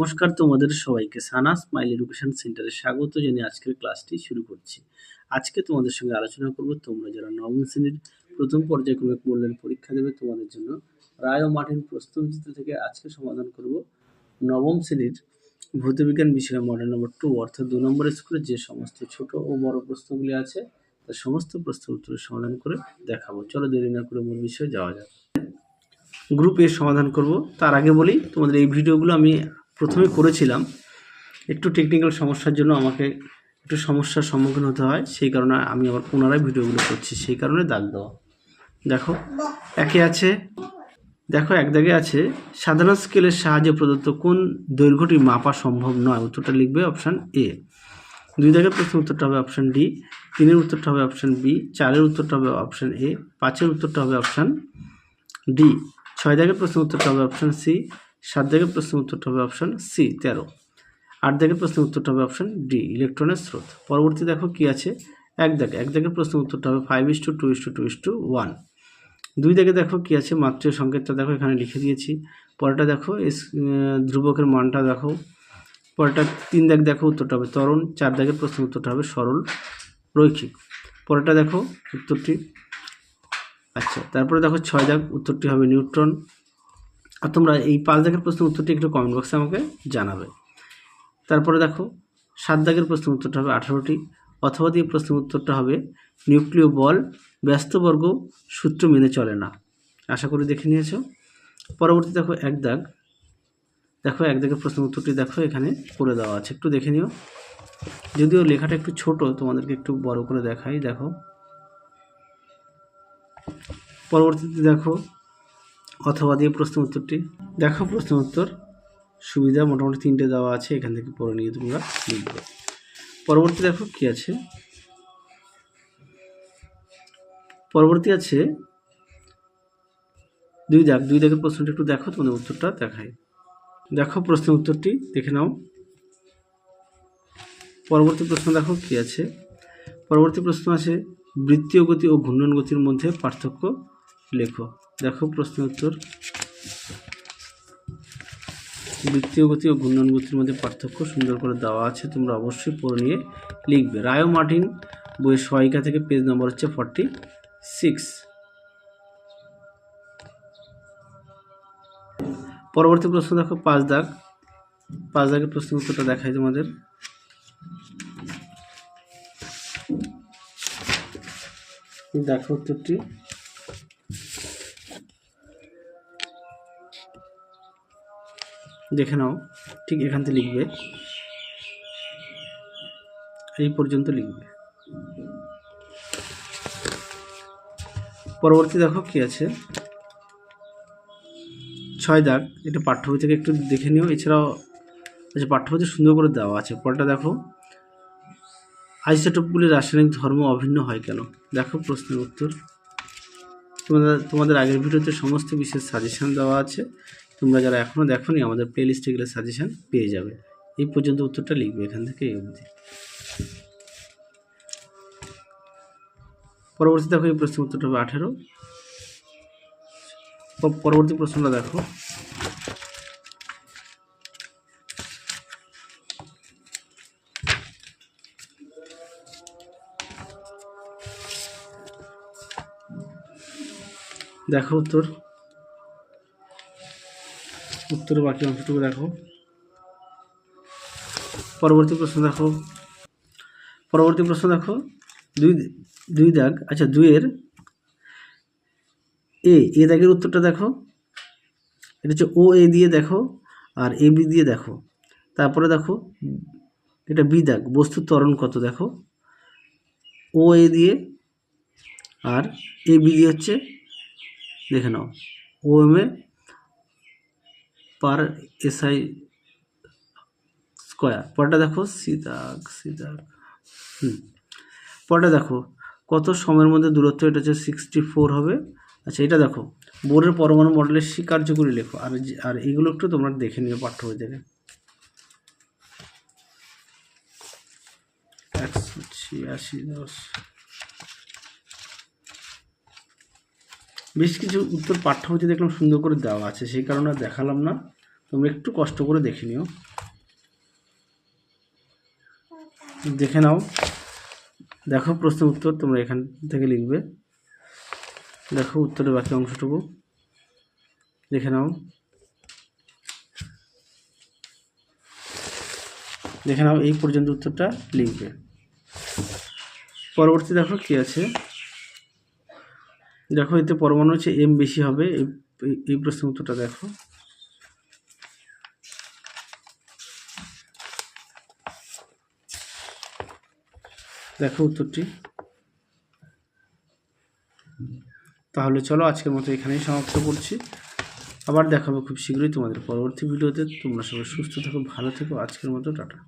নমস্কার তোমাদের সবাইকে সানা স্মাইল এডুকেশন সেন্টারে স্বাগত জানিয়ে আজকের ক্লাসটি শুরু করছি। আজকে তোমাদের সঙ্গে আলোচনা করব তোমরা যারা নবম শ্রেণীর প্রথম পর্যায়ক্রমিক মূল্যায়ন পরীক্ষা দেবে তোমাদের জন্য রায় ও মার্টিন প্রশ্নবিচিত্র থেকে আজকে সমাধান করব নবম শ্রেণীর ভৌতবিজ্ঞান বিষয়ে মডেল নম্বর 2 অর্থাৎ 2 নম্বরের স্কুলে যে সমস্ত ছোট ও বড় প্রশ্নগুলি আছে তার সমস্ত প্রশ্নের উত্তরের সমাধান করে দেখাবো। চলো দেরি না করে মূল বিষয়ে যাওয়া যাক। গ্রুপ এর সমাধান করব। তার আগে বলি তোমাদের এই ভিডিওগুলো আমি প্রথমে করেছিলাম, একটু টেকনিক্যাল সমস্যার জন্য আমাকে একটু সমস্যার সম্মুখীন হতে হয়, সেই কারণে আমি আবার পুনরায় ভিডিওগুলো করছি, সেই কারণে দাগ দেওয়া। দেখো এক দাগে আছে সাধারণ স্কেলের সাহায্যে প্রদত্ত কোন দৈর্ঘ্যটি মাপা সম্ভব নয়, উত্তরটা লিখবে অপশান এ। 2 দাগের প্রশ্নের উত্তরটা হবে অপশান ডি, 3-এর উত্তরটা হবে অপশান বি, 4-এর উত্তরটা হবে অপশান এ, 5-এর উত্তরটা হবে অপশান ডি, 6 দাগের প্রশ্নের উত্তরটা হবে অপশান সি, 7 দাগের প্রশ্নের উত্তরটা হবে অপশান সি 13, 8 দাগের প্রশ্নের উত্তরটা হবে অপশান ডি ইলেকট্রনের স্রোত। পরবর্তী দেখো কি আছে, এক দাগের প্রশ্নের উত্তরটা হবে 5:2:2:1। 2 দাগে দেখো কি আছে, মাত্রার সংকেতটা দেখো এখানে লিখে দিয়েছি। পরেরটা দেখো ধ্রুবকের মানটা দেখো। পরেরটা 3 দাগ দেখো উত্তরটা হবে ত্বরণ। 4 দাগের প্রশ্নের উত্তরটা হবে সরল রৈখিক। পরেরটা দেখো উত্তরটি, আচ্ছা তারপরে দেখো 6 দাগ উত্তরটি হবে নিউট্রন। আর তোমরা এই 5 দাগের প্রশ্নের উত্তরটি একটু কমেন্ট বক্সে আমাকে জানাবে। তারপরে দেখো 7 দাগের প্রশ্নের উত্তরটা হবে 18টি, অথবা দিয়ে প্রশ্নের উত্তরটা হবে নিউক্লিয় বল ব্যস্তবর্গ সূত্র মেনে চলে না। আশা করি দেখে নিয়েছো। পরবর্তী দেখো এক দাগের প্রশ্নের উত্তরটি দেখো এখানে করে দেওয়া আছে, একটু দেখে নিও। যদিও লেখাটা একটু ছোট, তোমাদেরকে একটু বড় করে দেখাই। দেখো পরবর্তীতে দেখো অথবা দিয়ে প্রশ্নের উত্তরটি দেখো। প্রশ্নের উত্তর সুবিধা মোটামুটি 3টে দেওয়া আছে, এখান থেকে পড়ে নিয়ে তোমরা লিখবে। পরবর্তী দেখো কি আছে, পরবর্তী আছে 2 দাগের প্রশ্নটি একটু দেখো, তোমাদের উত্তরটা দেখাই। দেখো প্রশ্নের উত্তরটি দেখে নাও। পরবর্তী প্রশ্ন দেখো কি আছে, পরবর্তী প্রশ্ন আছে বৃত্তীয় গতি ও ঘূর্ণন গতির মধ্যে পার্থক্য লেখো। দেখো প্রশ্নের উত্তর, বৃত্তীয় গতি ও ঘূর্ণন গতির মধ্যে পার্থক্য সুন্দর করে দেওয়া আছে, তোমরা অবশ্যই পড়ে নিয়ে লিখবে। রায় ও মার্টিন বইয়ের সহায়িকা থেকে পেজ নম্বর হচ্ছে 46। পরবর্তী প্রশ্ন দেখো 5 দাগের প্রশ্নের উত্তরটা দেখাই তোমাদের। দেখো উত্তরটি, দেখে নাও। ঠিক এখান থেকে লিখবে, এই পর্যন্ত লিখবে। পরবর্তী দেখো কি আছে 6 দাগ, এটা পাঠ্য বই থেকে একটু দেখে নিও। এছাড়াও আচ্ছা পাঠ্য বইতে সুন্দর করে দেওয়া আছে। পরটা দেখো আইসোটোপগুলির রাসায়নিক ধর্ম অভিন্ন হয় কেন। দেখো প্রশ্নের উত্তর, তোমাদের আগের ভিডিওতে সমস্ত বিষয়ের সাজেশান দেওয়া আছে, তোমরা যারা এখনও দেখোনি আমাদের প্লে লিস্টে গেলে সাজেশান পেয়ে যাবে। এই পর্যন্ত উত্তরটা লিখবে এখান থেকে এই অবধি। পরবর্তী দেখো এই প্রশ্নের উত্তরটা হবে 18। পরবর্তী প্রশ্নটা দেখো, দেখো উত্তরের বাকি অংশটুকু দেখো। পরবর্তী প্রশ্ন দেখো 2 দাগ, আচ্ছা 2-এর এ দাগের উত্তরটা দেখো। এটা হচ্ছে ও এ দিয়ে দেখো আর এ বি দিয়ে দেখো। তারপরে দেখো এটা বি দাগ, বস্তুর ত্বরণ কত দেখো। ও এ দিয়ে আর এ বি দিয়ে হচ্ছে, দেখে নাও, ও M A per SI square. পরটা দেখো সি দাগ পরটা দেখো কত সময়ের মধ্যে দূরত্ব, এটা হচ্ছে 64 হবে। আচ্ছা এটা দেখো বোরের পরমাণু মডেলের সি কার্যকরী লেখো। আর এগুলো একটু তোমরা দেখে নিও পাঠ্য বই থেকে। 186 বেশ কিছু উত্তর পাঠ্য বইতে দেখলাম সুন্দর করে দেওয়া আছে, সেই কারণে দেখালাম না, তোমরা একটু কষ্ট করে দেখে নিও। দেখে নাও, দেখো প্রশ্ন উত্তর তোমরা এখান থেকে লিখবে। দেখো উত্তরের বাকি অংশটুকু দেখে নাও, দেখে নাও, এই পর্যন্ত উত্তরটা লিখবে। পরবর্তী দেখো কি আছে, দেখো এতে পরমাণু হচ্ছে এম বেশি হবে, এই প্রশ্নের উত্তরটা দেখো। দেখো উত্তরটি। তাহলে চলো আজকের মতো এখানেই সমাপ্ত করছি, আবার দেখাবো খুব শীঘ্রই তোমাদের পরবর্তী ভিডিওতে। তোমরা সবাই সুস্থ থেকো, ভালো থেকো, আজকের মতো টাটা।